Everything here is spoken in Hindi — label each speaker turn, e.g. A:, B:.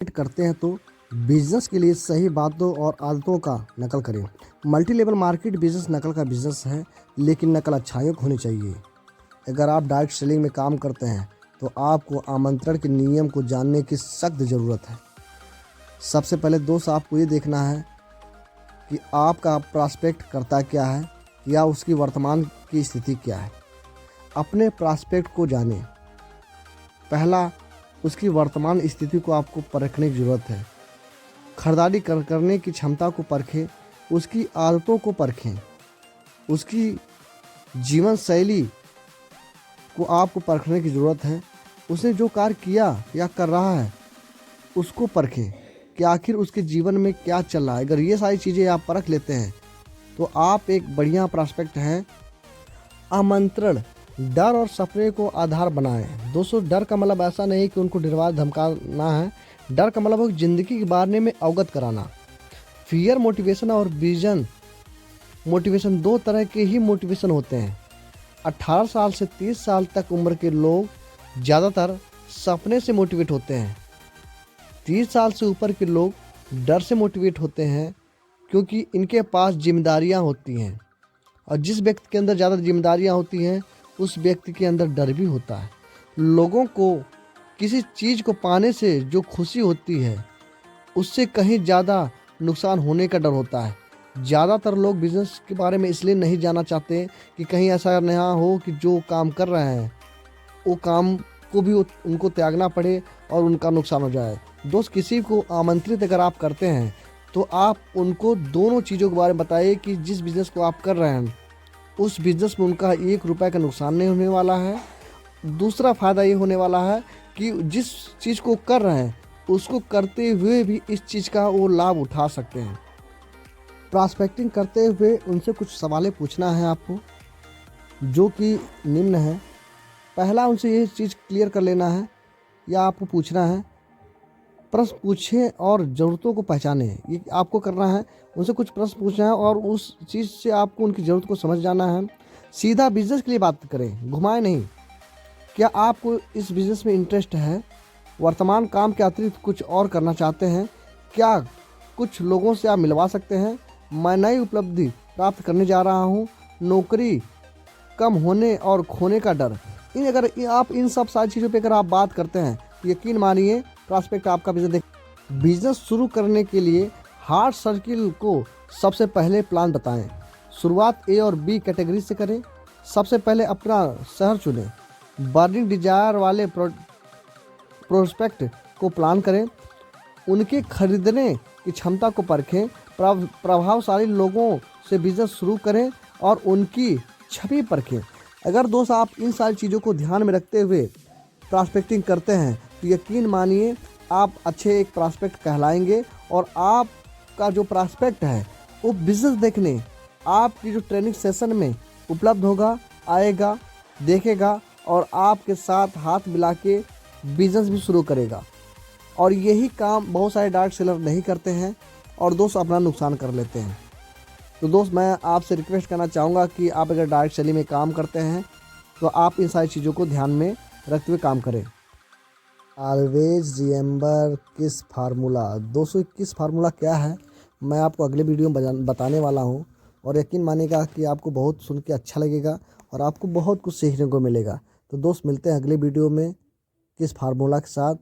A: करते हैं तो बिजनेस के लिए सही बातों और आदतों का नकल करें। मल्टी लेवल मार्केट बिजनेस नकल का बिजनेस है, लेकिन नकल अच्छाइयों की होनी चाहिए। अगर आप डायरेक्ट सेलिंग में काम करते हैं तो आपको आमंत्रण के नियम को जानने की सख्त ज़रूरत है। सबसे पहले दोस्त आपको ये देखना है कि आपका प्रॉस्पेक्ट करता क्या है या उसकी वर्तमान की स्थिति क्या है। अपने प्रॉस्पेक्ट को जानें। पहला, उसकी वर्तमान स्थिति को आपको परखने की ज़रूरत है। खरीदारी करने की क्षमता को परखें, उसकी आदतों को परखें, उसकी जीवन शैली को आपको परखने की ज़रूरत है। उसने जो कार्य किया या कर रहा है उसको परखें कि आखिर उसके जीवन में क्या चल रहा है। अगर ये सारी चीज़ें आप परख लेते हैं तो आप एक बढ़िया प्रॉस्पेक्ट हैं। आमंत्रण, डर और सपने को आधार बनाएं। दोस्तों, डर का मतलब ऐसा नहीं कि उनको डरवा धमकाना है। डर का मतलब ज़िंदगी के बारे में अवगत कराना। फियर मोटिवेशन और विजन मोटिवेशन दो तरह के ही मोटिवेशन होते हैं। 18 साल से 30 साल तक उम्र के लोग ज़्यादातर सपने से मोटिवेट होते हैं। 30 साल से ऊपर के लोग डर से मोटिवेट होते हैं, क्योंकि इनके पास जिम्मेदारियां होती हैं, और जिस व्यक्ति के अंदर ज़्यादा जिम्मेदारियां होती हैं उस व्यक्ति के अंदर डर भी होता है। लोगों को किसी चीज़ को पाने से जो खुशी होती है उससे कहीं ज़्यादा नुकसान होने का डर होता है। ज़्यादातर लोग बिज़नेस के बारे में इसलिए नहीं जानना चाहते कि कहीं ऐसा ना हो कि जो काम कर रहे हैं वो काम को भी उनको त्यागना पड़े और उनका नुकसान हो जाए। दोस्त, किसी को आमंत्रित अगर आप करते हैं तो आप उनको दोनों चीज़ों के बारे में बताइए कि जिस बिज़नेस को आप कर रहे हैं उस बिज़नेस में उनका 1 रुपये का नुकसान नहीं होने वाला है। दूसरा फ़ायदा ये होने वाला है कि जिस चीज़ को कर रहे हैं उसको करते हुए भी इस चीज़ का वो लाभ उठा सकते हैं। प्रॉस्पेक्टिंग करते हुए उनसे कुछ सवालें पूछना है आपको, जो कि निम्न है। पहला, उनसे ये चीज़ क्लियर कर लेना है या आपको पूछना है। प्रश्न पूछें और ज़रूरतों को पहचानें। ये आपको करना है, उनसे कुछ प्रश्न पूछना है और उस चीज़ से आपको उनकी ज़रूरत को समझ जाना है। सीधा बिजनेस के लिए बात करें, घुमाएं नहीं। क्या आपको इस बिज़नेस में इंटरेस्ट है? वर्तमान काम के अतिरिक्त कुछ और करना चाहते हैं? क्या कुछ लोगों से आप मिलवा सकते हैं? मैं नई उपलब्धि प्राप्त करने जा रहा हूँ। नौकरी कम होने और खोने का डर। अगर आप इन सब सारी चीज़ों पे अगर आप बात करते हैं तो यकीन मानिए प्रॉस्पेक्ट आपका बिजनेस शुरू करने के लिए हार्ट सर्किल को सबसे पहले प्लान बताएं। शुरुआत ए और बी कैटेगरी से करें। सबसे पहले अपना शहर चुनें। बर्निंग डिजायर वाले प्रोस्पेक्ट को प्लान करें। उनके खरीदने की क्षमता को परखें। प्रभावशाली लोगों से बिजनेस शुरू करें और उनकी छवि परखें। अगर दोस्त आप इन सारी चीज़ों को ध्यान में रखते हुए प्रॉस्पेक्टिंग करते हैं तो यकीन मानिए आप अच्छे एक प्रॉस्पेक्ट कहलाएंगे, और आपका जो प्रॉस्पेक्ट है वो बिजनेस देखने आपकी जो ट्रेनिंग सेशन में उपलब्ध होगा, आएगा, देखेगा और आपके साथ हाथ मिला के बिजनेस भी शुरू करेगा। और यही काम बहुत सारे डायरेक्ट सेलर नहीं करते हैं और दोस्त अपना नुकसान कर लेते हैं। तो दोस्त, मैं आपसे रिक्वेस्ट करना चाहूँगा कि आप अगर डायरेक्ट सेलिंग में काम करते हैं तो आप इन सारी चीज़ों को ध्यान में रखते हुए काम करें। ऑलवेज रिमेंबर किस फार्मूला। दोस्तों, किस फार्मूला क्या है मैं आपको अगले वीडियो में बताने वाला हूँ, और यकीन मानिएगा कि आपको बहुत सुन के अच्छा लगेगा और आपको बहुत कुछ सीखने को मिलेगा। तो दोस्त, मिलते हैं अगले वीडियो में किस फार्मूला के साथ।